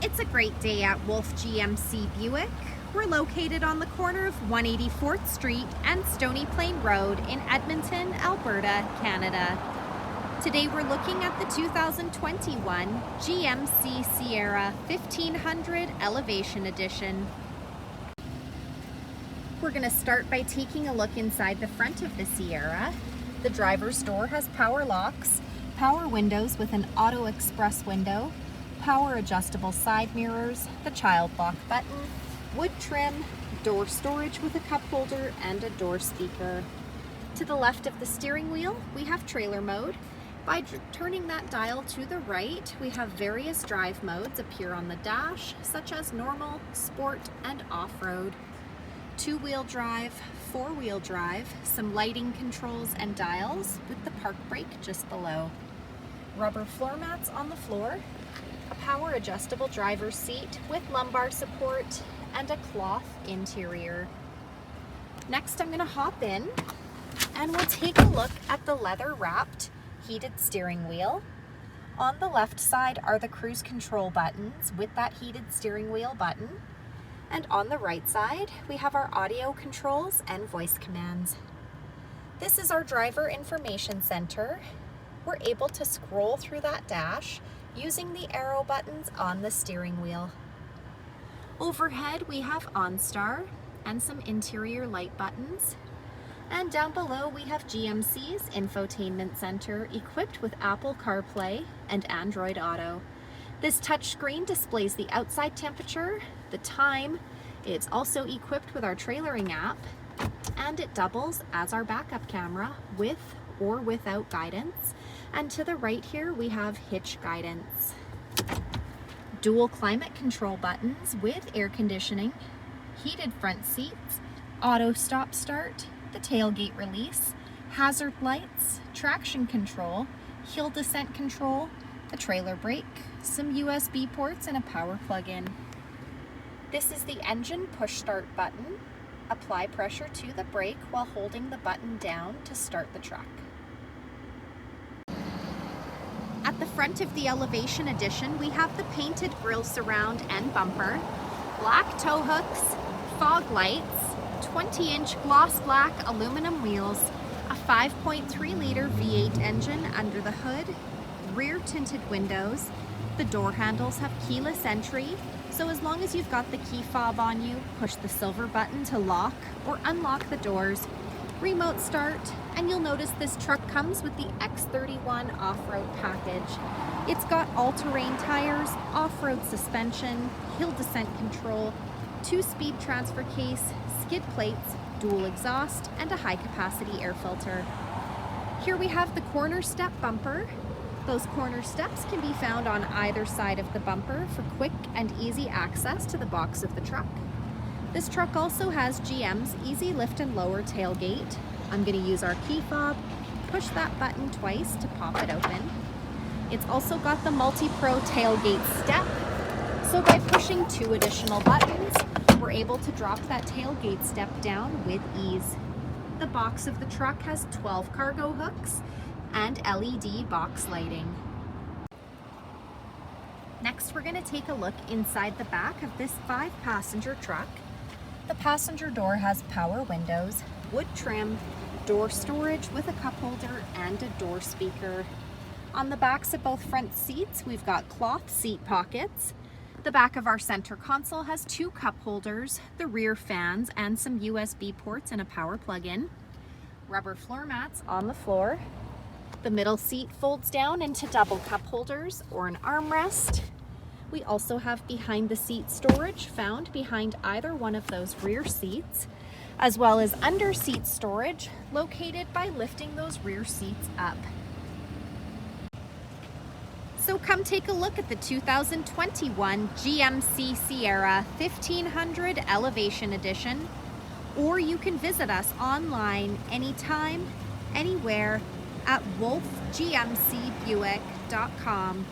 It's a great day at Wolfe GMC Buick. We're located on the corner of 184th Street and Stony Plain Road in Edmonton, Alberta, Canada. Today we're looking at the 2021 GMC Sierra 1500 Elevation Edition. We're going to start by taking a look inside the front of the Sierra. The driver's door has power locks, power windows with an auto express window, power adjustable side mirrors, the child lock button, wood trim, door storage with a cup holder and a door speaker. To the left of the steering wheel, we have trailer mode. By turning that dial to the right, we have various drive modes appear on the dash, such as normal, sport, and off-road. Two-wheel drive, four-wheel drive, some lighting controls and dials with the park brake just below. Rubber floor mats on the floor, a power adjustable driver's seat with lumbar support, and a cloth interior. Next, I'm going to hop in and we'll take a look at the leather wrapped heated steering wheel. On the left side are the cruise control buttons with that heated steering wheel button. And on the right side, we have our audio controls and voice commands. This is our driver information center. We're able to scroll through that dash using the arrow buttons on the steering wheel. Overhead, we have OnStar and some interior light buttons. And down below, we have GMC's Infotainment Center equipped with Apple Carplay and Android Auto. This touchscreen displays the outside temperature, the time. It's also equipped with our trailering app, and it doubles as our backup camera with or without guidance. And to the right here, we have hitch guidance. Dual climate control buttons with air conditioning, heated front seats, auto stop start, the tailgate release, hazard lights, traction control, hill descent control, a trailer brake, some USB ports, and a power plug-in. This is the engine push start button. Apply pressure to the brake while holding the button down to start the truck. At the front of the Elevation Edition, we have the painted grille surround and bumper, black tow hooks, fog lights, 20-inch gloss black aluminum wheels, a 5.3-liter V8 engine under the hood, rear tinted windows. The door handles have keyless entry, so as long as you've got the key fob on you, push the silver button to lock or unlock the doors, remote start, and you'll notice this truck comes with the X31 Offroad Package. It's got all-terrain tires, off-road suspension, hill descent control, 2-speed transfer case, skid plates, dual exhaust, and a high-capacity air filter. Here we have the CornerStep bumper. Those corner steps can be found on either side of the bumper for quick and easy access to the box of the truck. This truck also has GM's easy lift and lower tailgate. I'm going to use our key fob, push that button twice to pop it open. It's also got the MultiPro tailgate step, so by pushing 2 additional buttons, we're able to drop that tailgate step down with ease. The box of the truck has 12 cargo hooks and LED box lighting. Next, we're going to take a look inside the back of this 5-passenger truck. The passenger door has power windows, wood trim, door storage with a cup holder, and a door speaker. On the backs of both front seats, we've got cloth seat pockets. The back of our center console has 2 cup holders, the rear fans, and some USB ports and a power plug-in. Rubber floor mats on the floor. The middle seat folds down into double cup holders or an armrest. We also have behind the seat storage found behind either one of those rear seats, as well as under seat storage located by lifting those rear seats up. So come take a look at the 2021 GMC Sierra 1500 Elevation Edition, or you can visit us online anytime, anywhere at wolfegmcbuick.com.